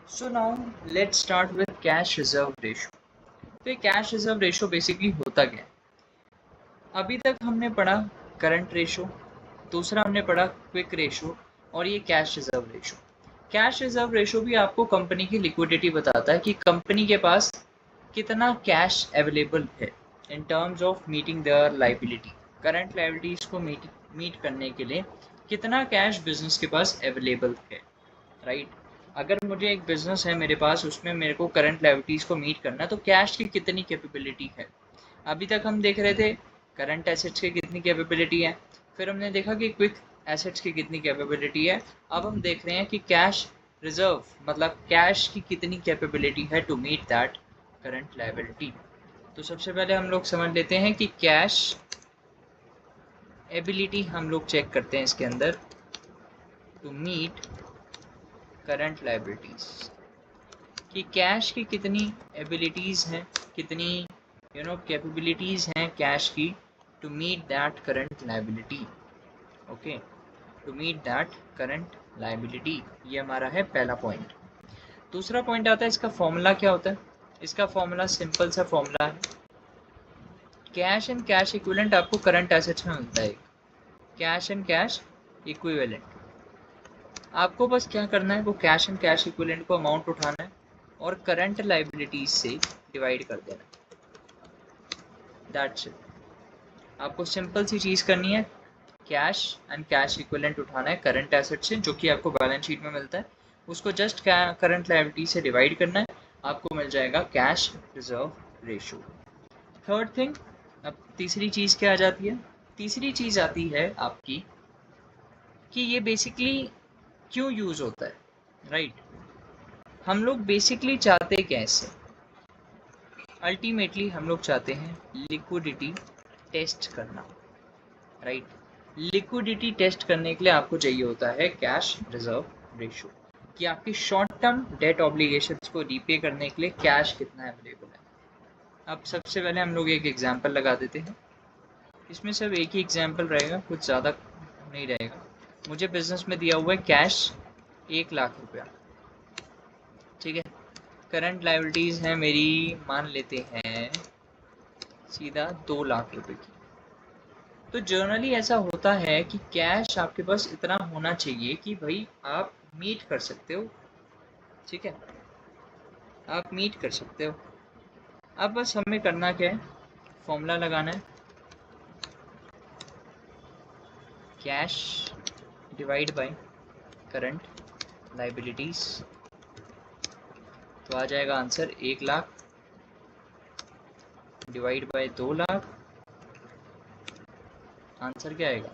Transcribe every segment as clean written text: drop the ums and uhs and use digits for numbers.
So now let's start with cash reserve ratio. तो ये cash reserve ratio basically होता क्या है? अभी तक हमने पढ़ा करंट रेशो, दूसरा हमने पढ़ा क्विक रेशो और ये cash reserve ratio. Cash reserve ratio भी आपको कंपनी की लिक्विडिटी बताता है कि कंपनी के पास कितना कैश अवेलेबल है in terms of meeting their liability. Current liabilities को मीट करने के लिए कितना कैश बिजनेस के पास अवेलेबल है, राइट। अगर मुझे एक बिजनेस है मेरे पास, उसमें मेरे को करंट लायबिलिटीज को मीट करना है, तो कैश की कितनी कैपेबिलिटी है। अभी तक हम देख रहे थे करंट एसेट्स की कितनी कैपेबिलिटी है, फिर हमने देखा कि क्विक एसेट्स की कितनी कैपेबिलिटी है। अब हम देख रहे हैं कि कैश रिजर्व मतलब कैश की कितनी कैपेबिलिटी है to meet that current liability. तो सबसे पहले हम लोग समझ लेते हैं कि कैश एबिलिटी हम लोग चेक करते हैं इसके अंदर टू मीट करंट लायबिलिटीज, कि कैश की कितनी एबिलिटीज़ हैं, कितनी कैपेबिलिटीज़ हैं कैश की to meet that current liability. Okay, to meet that current liability, ये हमारा है पहला पॉइंट। दूसरा पॉइंट आता है इसका फॉर्मूला क्या होता है। इसका फॉर्मूला सिंपल सा फॉर्मूला है, कैश एंड कैश इक्विवेलेंट आपको करंट एसेट्स में मिलता है। कैश एंड कैश इक्विवेलेंट, आपको बस क्या करना है, वो कैश एंड कैश इक्विवेलेंट को अमाउंट उठाना है और करंट लायबिलिटीज से डिवाइड कर देना। That's it. आपको सिंपल सी चीज़ करनी है, कैश एंड कैश इक्विवेलेंट उठाना है करंट एसेट से, जो कि आपको बैलेंस शीट में मिलता है, उसको जस्ट करंट लायबिलिटी से डिवाइड करना है, आपको मिल जाएगा cash reserve ratio. Third thing, अब तीसरी चीज़ क्या आ जाती है? तीसरी चीज़ आती है आपकी कि ये बेसिकली क्यों यूज़ होता है, राइट। हम लोग बेसिकली चाहते कैसे, अल्टीमेटली हम लोग चाहते हैं लिक्विडिटी टेस्ट करना, राइट। लिक्विडिटी टेस्ट करने के लिए आपको चाहिए होता है कैश रिजर्व रेशो, कि आपकी शॉर्ट टर्म डेट ऑब्लिगेशंस को रीपे करने के लिए कैश कितना अवेलेबल है। अब सबसे पहले हम लोग एक एग्जांपल लगा देते हैं, इसमें सिर्फ एक ही एग्जांपल रहेगा, कुछ ज़्यादा नहीं रहेगा। मुझे बिजनेस में दिया हुआ है कैश 1,00,000 रुपया, ठीक है। करंट लायबिलिटीज़ हैं मेरी, मान लेते हैं सीधा 2,00,000 रुपये की। तो जर्नली ऐसा होता है कि कैश आपके पास इतना होना चाहिए कि भाई आप मीट कर सकते हो, ठीक है, आप मीट कर सकते हो। अब बस हमें करना क्या है, फॉर्मूला लगाना है, cash divide by current liabilities, तो आ जाएगा आंसर 1,00,000 डिवाइड बाय 2,00,000, आंसर क्या आएगा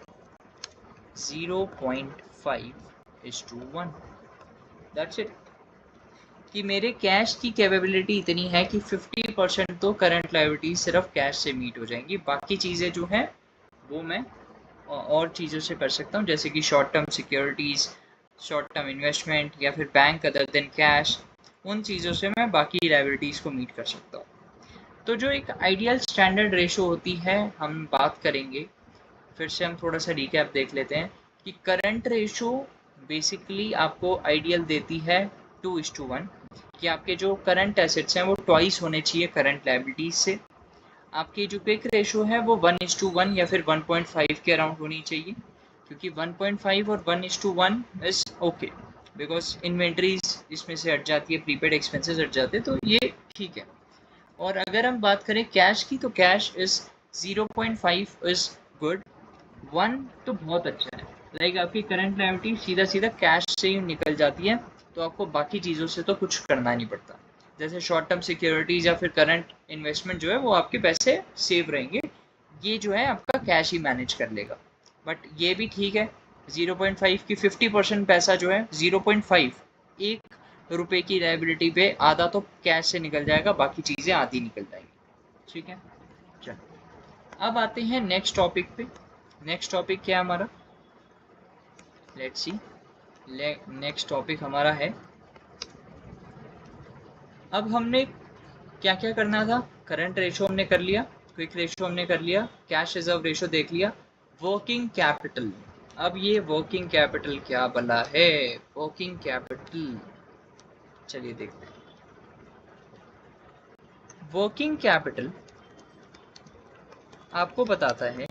0.5:1। That's it. कि मेरे कैश की कैपेबिलिटी इतनी है कि 50% तो करंट लायबिलिटी सिर्फ कैश से मीट हो जाएंगी, बाकी चीज़ें जो हैं वो मैं और चीज़ों से कर सकता हूँ, जैसे कि short term securities, short term investment या फिर बैंक अदर देन कैश, उन चीज़ों से मैं बाकी लायबिलिटीज़ को मीट कर सकता हूँ। तो जो एक आइडियल स्टैंडर्ड रेशो होती है हम बात करेंगे, फिर से हम थोड़ा सा रिकैप देख लेते हैं कि करंट रेशो बेसिकली आपको आइडियल देती है 2:1, कि आपके जो करंट एसेट्स हैं वो ट्वाइस होने चाहिए करंट लायबिलिटीज से। आपकी जो क्विक रेशो है वो 1:1 या फिर 1.5 के अराउंड होनी चाहिए, क्योंकि 1.5 और 1:1 इज ओके, बिकॉज इन्वेंट्रीज इसमें से हट जाती है, प्रीपेड एक्सपेंसेस हट जाते हैं, तो ये ठीक है। और अगर हम बात करें कैश की, तो कैश इज 0.5 इज गुड, 1 तो बहुत अच्छा है। लाइक आपकी करंट लायबिलिटी सीधा सीधा कैश से ही निकल जाती है, तो आपको बाकी चीज़ों से तो कुछ करना नहीं पड़ता, जैसे शॉर्ट टर्म सिक्योरिटीज़ या फिर करंट इन्वेस्टमेंट जो है वो आपके पैसे सेव रहेंगे, ये जो है आपका कैश ही मैनेज कर लेगा। बट ये भी ठीक है, 0.5 की 50% पैसा जो है 0.5 1 रुपये की लायबिलिटी पे आधा तो कैश से निकल जाएगा, बाकी चीज़ें आधी निकल जाएंगी, ठीक है। चलो अब आते हैं नेक्स्ट टॉपिक पे। नेक्स्ट टॉपिक क्या है हमारा, लेट्स सी। नेक्स्ट टॉपिक हमारा है, अब हमने क्या क्या करना था, करंट रेशो हमने कर लिया, क्विक रेशो हमने कर लिया, कैश रिजर्व रेशो देख लिया, वर्किंग कैपिटल। अब ये वर्किंग कैपिटल क्या बला है, वर्किंग कैपिटल चलिए देखते हैं। वर्किंग कैपिटल आपको बताता है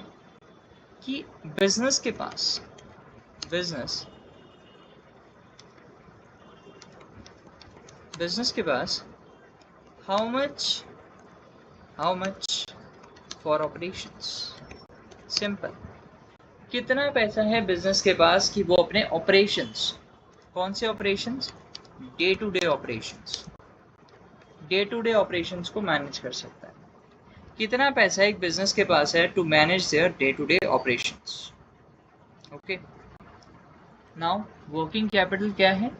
कि बिजनेस के पास how much for operations. Simple, कितना पैसा है बिजनेस के पास कि वो अपने ऑपरेशंस, कौन से operations, day to day operations को मैनेज कर सकता है। कितना पैसा एक बिजनेस के पास है to manage their day to day operations. Okay, now working capital क्या है,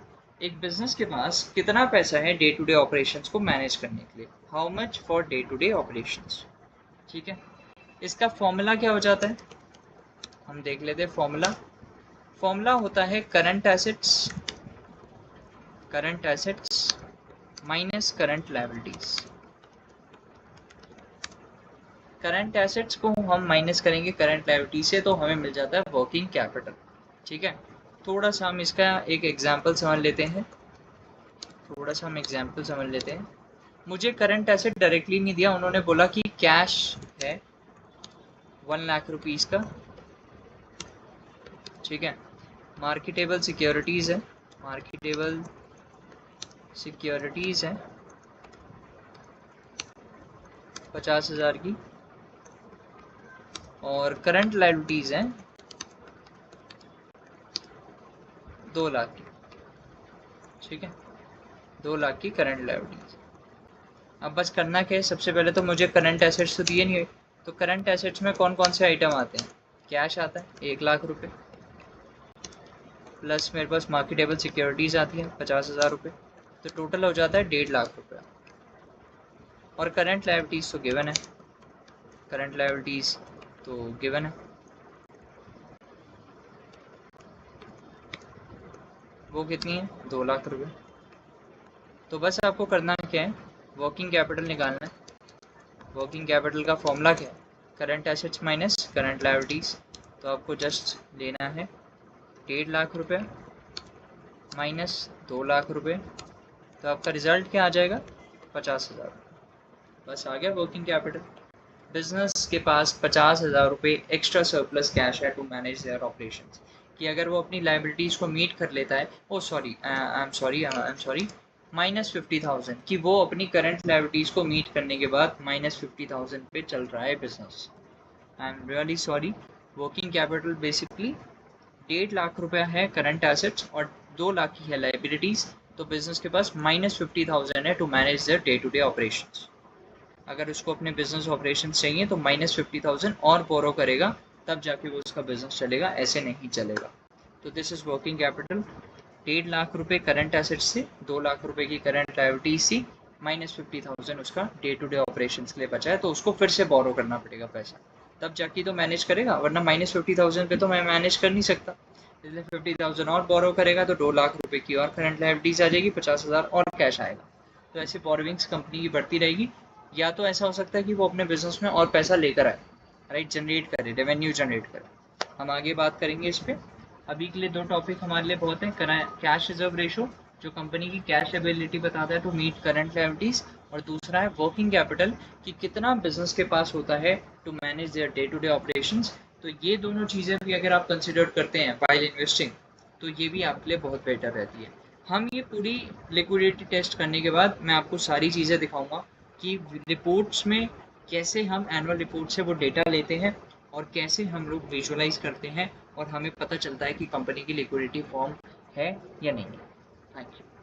एक बिजनेस के पास कितना पैसा है डे टू डे ऑपरेशंस को मैनेज करने के लिए, how much for day to day operations. ठीक है, इसका फॉर्मूला क्या हो जाता है, हम देख लेते हैं। फॉर्मूला होता है current assets minus current liabilities. Current assets को हम माइनस करेंगे करंट लायबिलिटी से, तो हमें मिल जाता है वर्किंग कैपिटल। ठीक है, थोड़ा सा हम इसका एक एग्जांपल समझ लेते हैं। मुझे करंट एसेट डायरेक्टली नहीं दिया, उन्होंने बोला कि कैश है 1 लाख रुपीस का। ठीक है, मार्केटेबल सिक्योरिटीज है 50,000 की, और करंट लायबिलिटीज हैं 2 लाख की। ठीक है, 2 लाख की करंट लायबिलिटीज। अब बस करना क्या है, सबसे पहले तो मुझे करंट एसेट्स तो दिए नहीं हुए, तो करंट एसेट्स में कौन कौन से आइटम आते हैं, कैश आता है 1 लाख रुपए, प्लस मेरे पास मार्केटेबल सिक्योरिटीज आती हैं 50,000 रुपये, तो टोटल हो जाता है 1.5 लाख रुपये। और करंट लायबिलिटीज तो गिवन है, वो कितनी है 2 लाख रुपये। तो बस आपको करना क्या है, वर्किंग कैपिटल निकालना है। वर्किंग कैपिटल का फॉर्मूला क्या है, current assets minus current liabilities. तो आपको जस्ट लेना है 1.5 लाख रुपये माइनस 2 लाख रुपये, तो आपका रिजल्ट क्या आ जाएगा 50,000। बस आ गया वर्किंग कैपिटल। बिजनेस के पास 50,000 रुपये एक्स्ट्रा सरप्लस कैश है टू मैनेज देयर ऑपरेशंस, कि अगर वो अपनी लायबिलिटीज़ को मीट कर लेता है, आई एम सॉरी -50,000, कि वो अपनी करंट लायबिलिटीज़ को मीट करने के बाद -50,000 पे चल रहा है business. I am really sorry, working capital basically 1.5 lakh रुपया है करंट एसेट्स और 2 लाख की है लायबिलिटीज़, तो बिजनेस के पास -50,000 है to manage their day to day operations. अगर उसको अपने बिजनेस ऑपरेशन चाहिए तो -50,000 और बोरो करेगा, तब जाके वो उसका बिजनेस चलेगा, ऐसे नहीं चलेगा। तो this is working capital. 1.5 lakh रुपए करंट एसेट्स से, 2 लाख रुपए की करंट लायबिलिटी सी, -50,000 उसका डे टू डे ऑपरेशन के लिए बचा है, तो उसको फिर से बोरो करना पड़ेगा पैसा, तब जाके तो मैनेज करेगा, वरना -50,000 पे तो मैं मैनेज कर नहीं सकता। इसलिए 50,000 और बोरो करेगा तो 2 लाख रुपए की और करंट लायबिलिटीज आ जाएगी, 50,000 और कैश आएगा। तो ऐसे बोरोविंग्स कंपनी की बढ़ती रहेगी। या तो ऐसा हो सकता है कि वो अपने बिजनेस में और पैसा लेकर आए, राइट, जनरेट करे, रेवेन्यू जनरेट करे। हम आगे बात करेंगे इस पर। अभी के लिए 2 टॉपिक हमारे लिए बहुत हैं। कैश रिजर्व रेशो, जो कंपनी की कैश एबिलिटी बताता है टू मीट करंट लायबिलिटीज, और दूसरा है वर्किंग कैपिटल, कि कितना बिजनेस के पास होता है to manage their day to day operations. तो ये दोनों चीज़ें भी अगर आप कंसिडर करते हैं व्हाइल इन्वेस्टिंग, तो ये भी आपके लिए बहुत बेटर रहती है। हम ये पूरी लिक्विडिटी टेस्ट करने के बाद मैं आपको सारी चीज़ें दिखाऊंगा कि रिपोर्ट्स में कैसे हम एनुअल रिपोर्ट से वो डेटा लेते हैं और कैसे हम लोग विजुअलाइज करते हैं और हमें पता चलता है कि कंपनी की लिक्विडिटी फॉर्म है या नहीं है। Thank you.